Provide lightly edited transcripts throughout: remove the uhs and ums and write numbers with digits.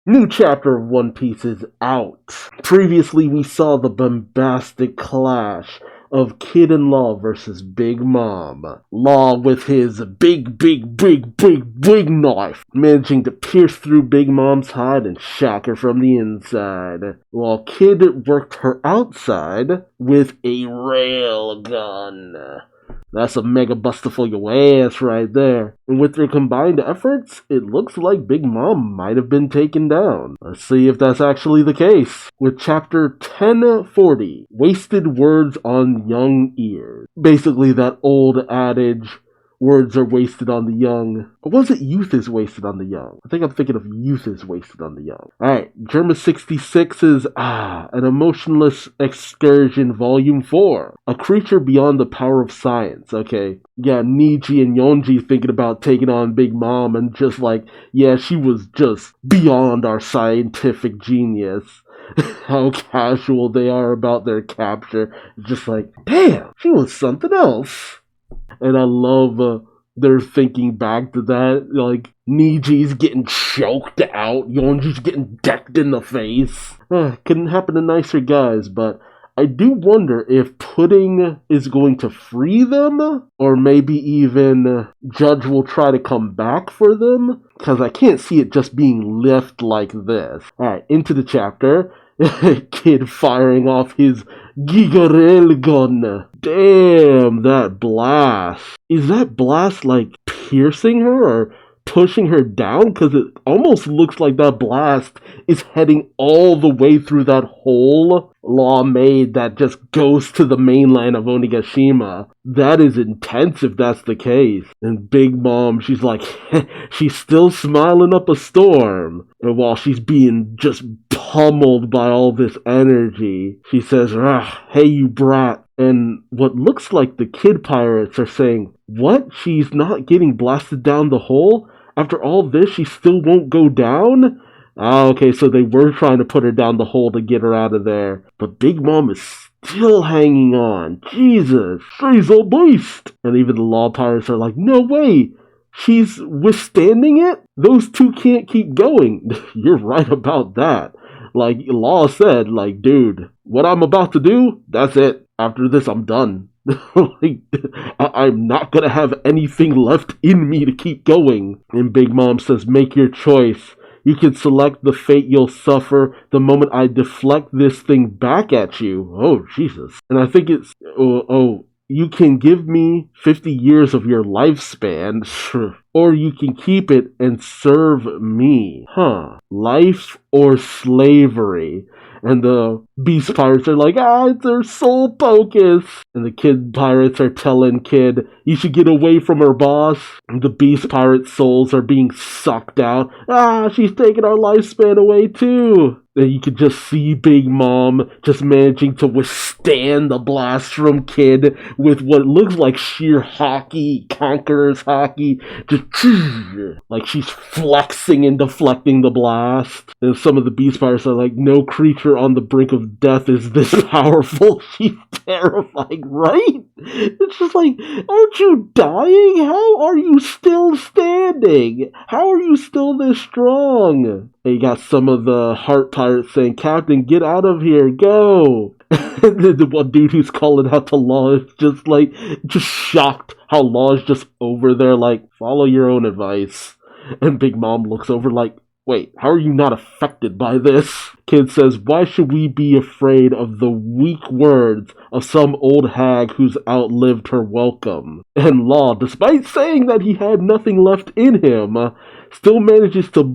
New chapter of One Piece is out. Previously, we saw the bombastic clash of Kid and Law versus Big Mom. Law with his big knife, managing to pierce through Big Mom's hide and shock her from the inside, while Kid worked her outside with a rail gun. That's a mega buster for your ass right there. And with their combined efforts, it looks like Big Mom might have been taken down. Let's see if that's actually the case. With chapter 1040, Wasted Words on Young Ears. Basically that old adage, words are wasted on the young. Or was it youth is wasted on the young? I think I'm thinking of youth is wasted on the young. Alright, Germa 66 is, An Emotionless Excursion Volume 4. A creature beyond the power of science. Okay, yeah, Niji and Yonji thinking about taking on Big Mom and just like, yeah, she was just beyond our scientific genius. How casual they are about their capture. Just like, damn, she was something else. And I love their thinking back to that. Like, Niji's getting choked out. Yonji's getting decked in the face. Couldn't happen to nicer guys, but I do wonder if Pudding is going to free them, or maybe even Judge will try to come back for them, because I can't see it just being left like this. Alright, into the chapter. Kid firing off his Giga gun. Damn, that blast. Is that blast like piercing her or pushing her down? Because it almost looks like that blast is heading all the way through that hole Law made that just goes to the mainland of Onigashima. That is intense if that's the case. And Big Mom, she's like, she's still smiling up a storm. And while she's being just pummeled by all this energy, she says, hey you brat. And what looks like the kid pirates are saying, what? She's not getting blasted down the hole? After all this, she still won't go down? Okay, so they were trying to put her down the hole to get her out of there. But Big Mom is still hanging on. Jesus, she's a beast. And even the law pirates are like, no way. She's withstanding it? Those two can't keep going. You're right about that. Like Law said, like, dude, what I'm about to do, that's it. After this, I'm done. Like, I'm not gonna have anything left in me to keep going. And Big Mom says, make your choice. You can select the fate you'll suffer the moment I deflect this thing back at you. Oh, Jesus. And I think it's, you can give me 50 years of your lifespan, or you can keep it and serve me. Life or slavery? And the beast pirates are like, it's their sole focus. And the kid pirates are telling Kid, you should get away from her, boss. And the beast pirate souls are being sucked out. She's taking our lifespan away too. And you could just see Big Mom just managing to withstand the blast from Kid with what looks like sheer hockey, conqueror's hockey. Just like she's flexing and deflecting the blast. And some of the beast pirates are like, no creature on the brink of death is this powerful. She's terrifying, right? It's just like, aren't you dying? How are you still standing? How are you still this strong? And you got some of the heart pirates saying, Captain, get out of here, go. And then the one dude who's calling out to Law is just shocked how Law is just over there like, follow your own advice. And Big Mom looks over like, wait, how are you not affected by this? Kid says, why should we be afraid of the weak words of some old hag who's outlived her welcome? And Law, despite saying that he had nothing left in him, still manages to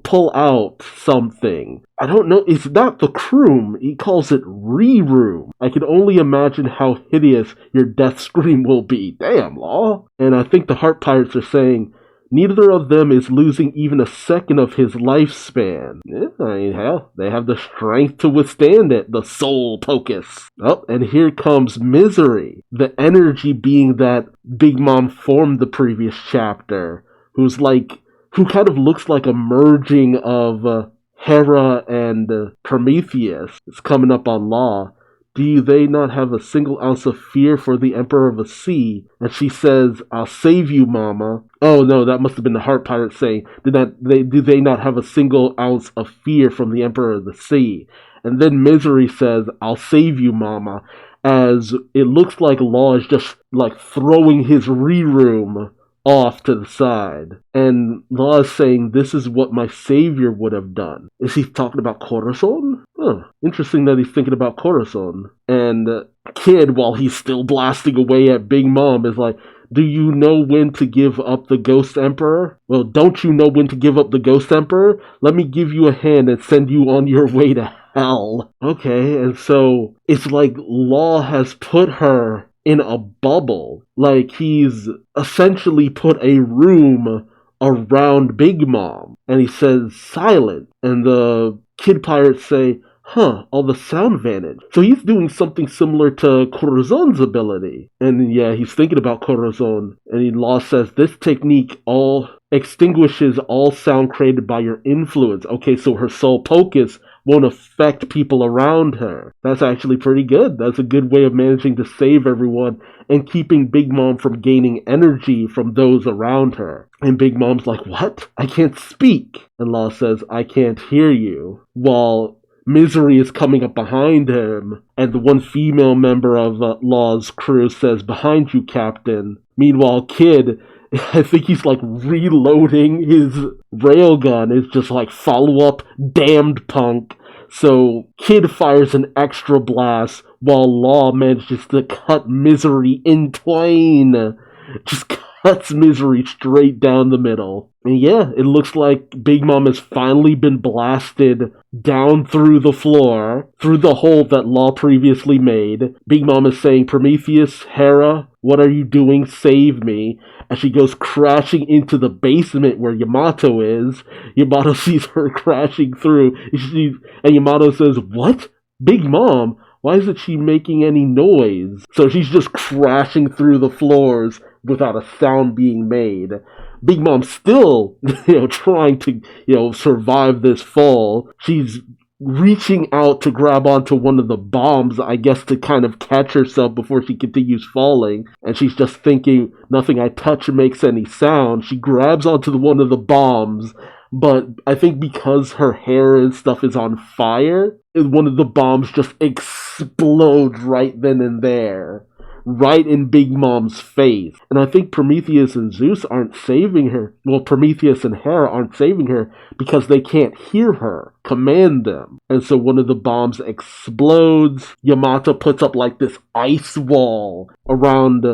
pull out something. I don't know, it's not the croom, he calls it re-room. I can only imagine how hideous your death scream will be. Damn, Law. And I think the heart pirates are saying, neither of them is losing even a second of his lifespan. I mean, hell, they have the strength to withstand it, the soul focus. Oh, and here comes Misery, the energy being that Big Mom formed the previous chapter, who kind of looks like a merging of Hera and Prometheus. It's coming up on Law. do they not have a single ounce of fear for the Emperor of the Sea? And she says, I'll save you, Mama. Oh no, that must have been the Heart Pirate saying, do they not have a single ounce of fear from the Emperor of the Sea? And then Misery says, I'll save you, Mama, as it looks like Law is just like throwing his re-room off to the side. And Law is saying, this is what my savior would have done. Is he talking about Corazon? Huh. Interesting that he's thinking about Corazon. And Kid, while he's still blasting away at Big Mom, is like, do you know when to give up the Ghost Emperor? Well, don't you know when to give up the Ghost Emperor? Let me give you a hand and send you on your way to hell. Okay, and so it's like Law has put her in a bubble. Like he's essentially put a room around Big Mom. And he says, silent. And the Kid Pirates say, all the sound vanished. So he's doing something similar to Corazon's ability. And yeah, he's thinking about Corazon. And Law says, this technique all extinguishes all sound created by your influence. Okay, so her soul focus won't affect people around her. That's actually pretty good. That's a good way of managing to save everyone and keeping Big Mom from gaining energy from those around her. And Big Mom's like, what? I can't speak. And Law says, I can't hear you. While Misery is coming up behind him, and the one female member of Law's crew says, behind you, Captain. Meanwhile, Kid, I think he's like reloading his railgun. It's just like, follow up, damned punk. So Kid fires an extra blast while Law manages to cut Misery in twain. Just cuts Misery straight down the middle. And yeah, it looks like Big Mom has finally been blasted down through the floor, through the hole that Law previously made. Big Mom is saying, Prometheus, Hera, what are you doing? Save me. As she goes crashing into the basement where Yamato is. Yamato sees her crashing through, and Yamato says, what? Big Mom? Why isn't she making any noise? So she's just crashing through the floors without a sound being made. Big Mom's still, trying to, survive this fall. She's reaching out to grab onto one of the bombs, I guess, to kind of catch herself before she continues falling. And she's just thinking, nothing I touch makes any sound. She grabs onto one of the bombs, but I think because her hair and stuff is on fire, one of the bombs just explodes right then and there. Right in Big Mom's face. And I think Prometheus and Zeus aren't saving her. Well, Prometheus and Hera aren't saving her because they can't hear her command them. And so one of the bombs explodes. Yamato puts up like this ice wall around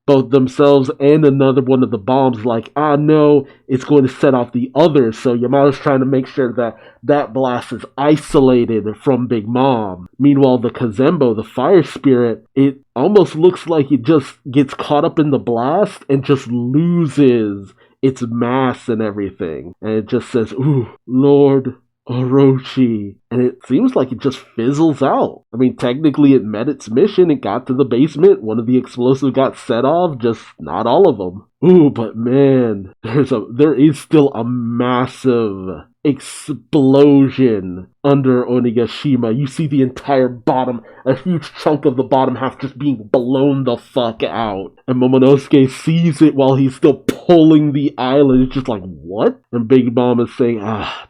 both themselves and another one of the bombs, like, no, it's going to set off the others. So Yamato's trying to make sure that that blast is isolated from Big Mom. Meanwhile, the Kazembo, the fire spirit, it almost looks like it just gets caught up in the blast and just loses its mass and everything. And it just says, ooh, Lord Orochi. And it seems like it just fizzles out. I mean, technically it met its mission. It got to the basement. One of the explosives got set off. Just not all of them. Ooh, but man, there is still a massive explosion under Onigashima. You see the entire bottom, a huge chunk of the bottom half just being blown the fuck out. And Momonosuke sees it while he's still pulling the island. It's just like, what? And Big Mom is saying,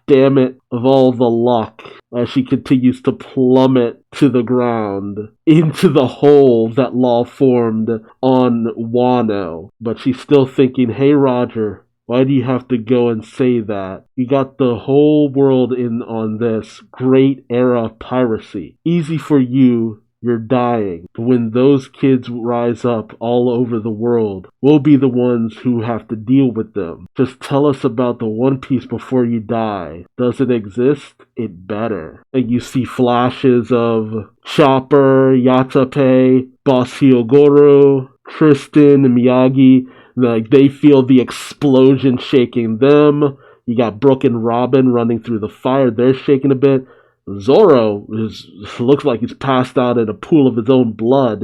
damn it, of all the luck, as she continues to plummet to the ground into the hole that Law formed on Wano. But she's still thinking, hey Roger, why do you have to go and say that? You got the whole world in on this great era of piracy. Easy for you, you're dying. But when those kids rise up all over the world, we'll be the ones who have to deal with them. Just tell us about the One Piece before you die. Does it exist? It better. And you see flashes of Chopper, Yatape, Boss Hyogoro, Tristan, and Miyagi. Like, they feel the explosion shaking them. You got Brook and Robin running through the fire. They're shaking a bit. Zoro looks like he's passed out in a pool of his own blood.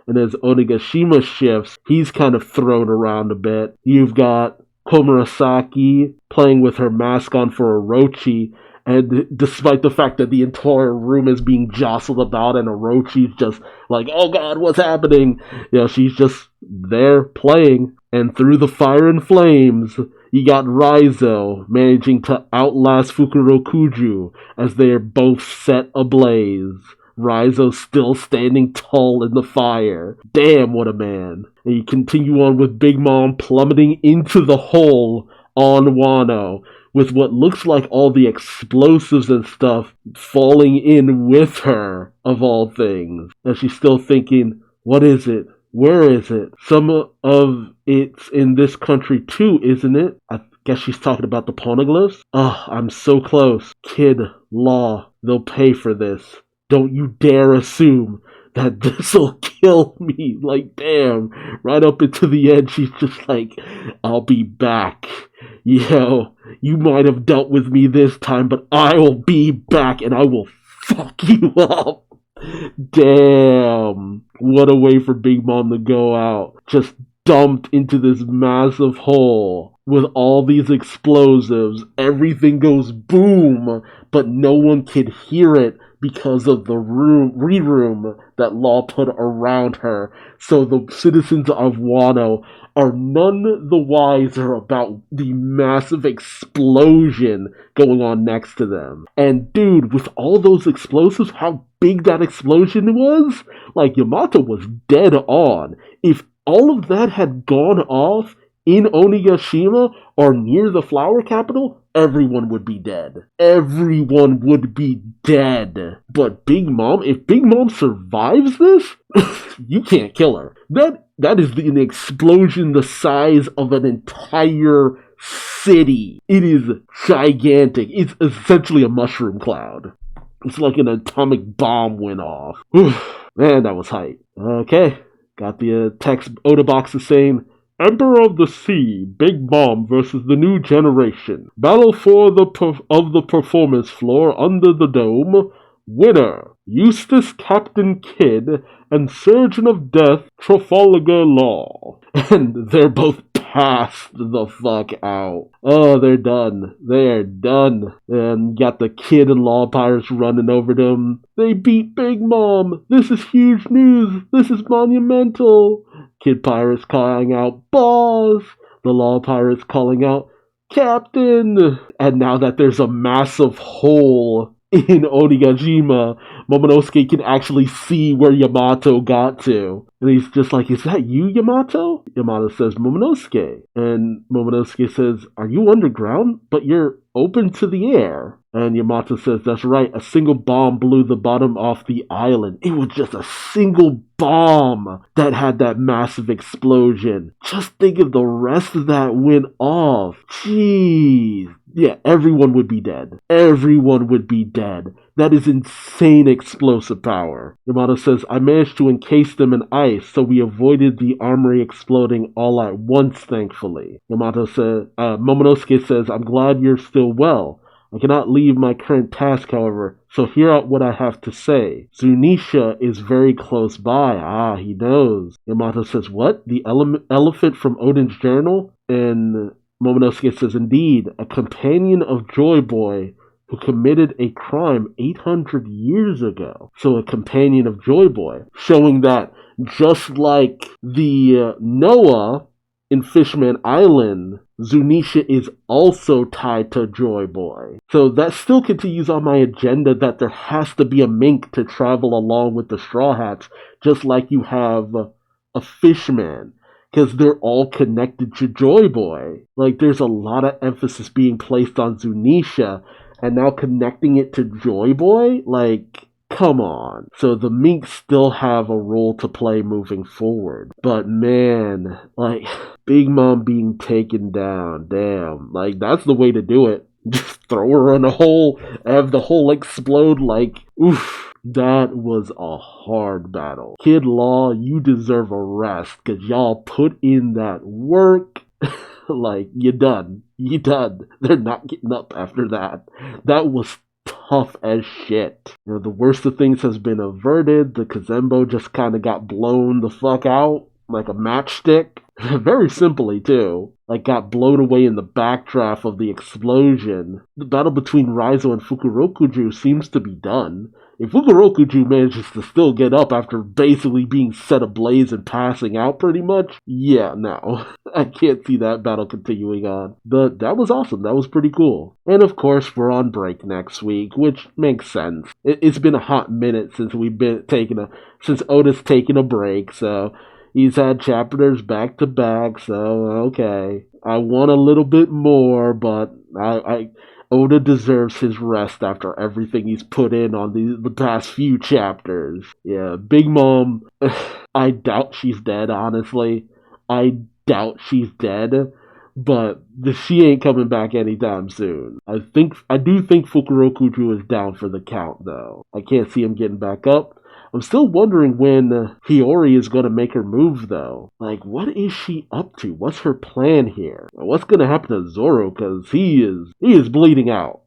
And as Onigashima shifts, he's kind of thrown around a bit. You've got Komurasaki playing with her mask on for Orochi. And despite the fact that the entire room is being jostled about and Orochi's just like, oh god, what's happening? She's just there playing. And through the fire and flames, you got Raizo managing to outlast Fukurokuju as they are both set ablaze. Raizo still standing tall in the fire. Damn, what a man. And you continue on with Big Mom plummeting into the hole on Wano, with what looks like all the explosives and stuff falling in with her, of all things. And she's still thinking, what is it? Where is it? Some of it's in this country too, isn't it? I guess she's talking about the poneglyphs. Oh, I'm so close. Kid, Law, they'll pay for this. Don't you dare assume that this'll kill me. Like, damn. Right up into the end, she's just like, I'll be back. You might have dealt with me this time, but I will be back and I will fuck you up. Damn. What a way for Big Mom to go out. Just dumped into this massive hole with all these explosives. Everything goes boom, but no one can hear it because of the room that Law put around her. So the citizens of Wano are none the wiser about the massive explosion going on next to them. And dude, with all those explosives, how big that explosion was? Like, Yamato was dead on. If all of that had gone off in Onigashima or near the flower capital, everyone would be dead. Everyone would be dead. But Big Mom, if Big Mom survives this, you can't kill her. That is an explosion the size of an entire city. It is gigantic. It's essentially a mushroom cloud. It's like an atomic bomb went off. Man, that was hype. Okay, got the text Oda boxes saying, Emperor of the Sea, Big Mom versus the new generation. Battle for the performance floor under the dome. Winner, Eustace Captain Kidd and Surgeon of Death, Trafalgar Law. And they're both passed the fuck out. Oh, they're done. They're done. And got the Kid and Law Pirates running over them. They beat Big Mom. This is huge news. This is monumental. Kid Pirates calling out, Boss! The Law Pirates calling out, Captain! And now that there's a massive hole in Onigashima, Momonosuke can actually see where Yamato got to. And he's just like, is that you, Yamato? Yamato says, Momonosuke. And Momonosuke says, are you underground? But you're open to the air. And Yamato says, that's right, a single bomb blew the bottom off the island. It was just a single bomb that had that massive explosion. Just think if the rest of that went off. Jeez. Yeah, everyone would be dead. Everyone would be dead. That is insane explosive power. Yamato says, I managed to encase them in ice, so we avoided the armory exploding all at once, thankfully. Momonosuke says, I'm glad you're still well. I cannot leave my current task, however, so hear out what I have to say. Zunisha is very close by. Ah, he knows. Yamato says, what? The elephant from Odin's journal? And Momonosuke says, indeed, a companion of Joy Boy who committed a crime 800 years ago. So a companion of Joy Boy, showing that just like the Noah in Fishman Island, Zunisha is also tied to Joy Boy. So that still continues on my agenda that there has to be a mink to travel along with the Straw Hats, just like you have a Fishman, because they're all connected to Joy Boy. Like, there's a lot of emphasis being placed on Zunisha, and now connecting it to Joy Boy? Like, come on. So the minks still have a role to play moving forward. But man, like, Big Mom being taken down, damn. Like, that's the way to do it. Just throw her in a hole, have the hole explode, like, oof. That was a hard battle. Kid Law, you deserve a rest, because y'all put in that work. Like, you done. They're not getting up after that. That was tough as shit. You know, the worst of things has been averted. The Kazembo just kind of got blown the fuck out like a matchstick. Very simply, too. Like, got blown away in the backdraft of the explosion. The battle between Raizo and Fukurokuju seems to be done. If Fukurokuju manages to still get up after basically being set ablaze and passing out pretty much, yeah, no. I can't see that battle continuing on. But that was awesome. That was pretty cool. And of course, we're on break next week, which makes sense. It's been a hot minute since since Oda's taken a break, so he's had chapters back to back, so okay. I want a little bit more, but Oda deserves his rest after everything he's put in on the past few chapters. Yeah, Big Mom, I doubt she's dead, honestly. I doubt she's dead, but she ain't coming back anytime soon. I do think Fukurokuju is down for the count, though. I can't see him getting back up. I'm still wondering when Hiyori is going to make her move, though. Like, what is she up to? What's her plan here? What's going to happen to Zoro? Because he is bleeding out.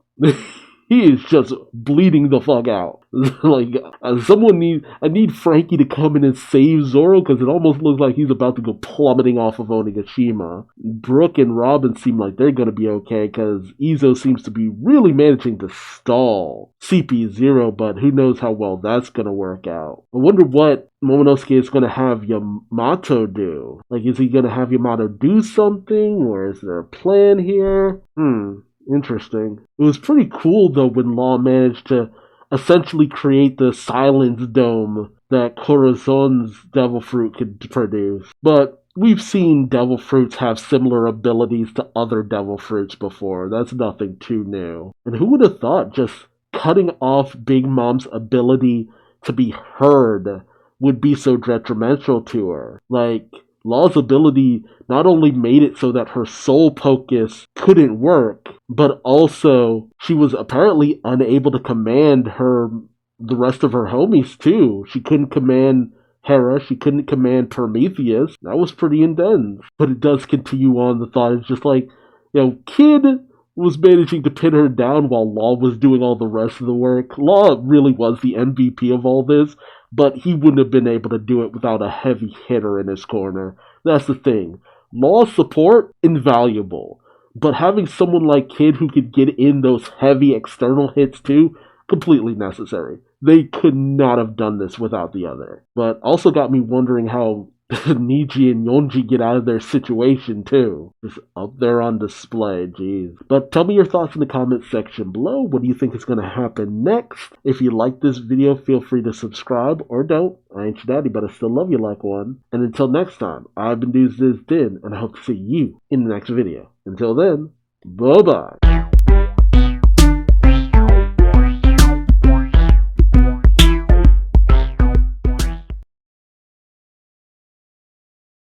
He is just bleeding the fuck out. Like, I need Frankie to come in and save Zoro, because it almost looks like he's about to go plummeting off of Onigashima. Brooke and Robin seem like they're going to be okay, because Izo seems to be really managing to stall CP0, but who knows how well that's going to work out. I wonder what Momonosuke is going to have Yamato do. Like, is he going to have Yamato do something, or is there a plan here? Interesting. It was pretty cool, though, when Law managed to essentially create the silence dome that Corazon's devil fruit could produce. But we've seen devil fruits have similar abilities to other devil fruits before. That's nothing too new. And who would have thought just cutting off Big Mom's ability to be heard would be so detrimental to her? Like, Law's ability not only made it so that her soul focus couldn't work, but also she was apparently unable to command the rest of her homies too. She couldn't command Hera, she couldn't command Prometheus. That was pretty intense. But it does continue on. The thought is just like, Kid was managing to pin her down while Law was doing all the rest of the work. Law really was the MVP of all this, but he wouldn't have been able to do it without a heavy hitter in his corner. That's the thing. Law's support, invaluable. But having someone like Kid who could get in those heavy external hits too, completely necessary. They could not have done this without the other. But also got me wondering how Niji and Yonji get out of their situation too. Just up there on display, jeez. But tell me your thoughts in the comments section below. What do you think is going to happen next? If you like this video, feel free to subscribe, or don't. I ain't your daddy, but I still love you like one. And until next time, I've been Duuz-Diz-Din, and I hope to see you in the next video. Until then, bye-bye.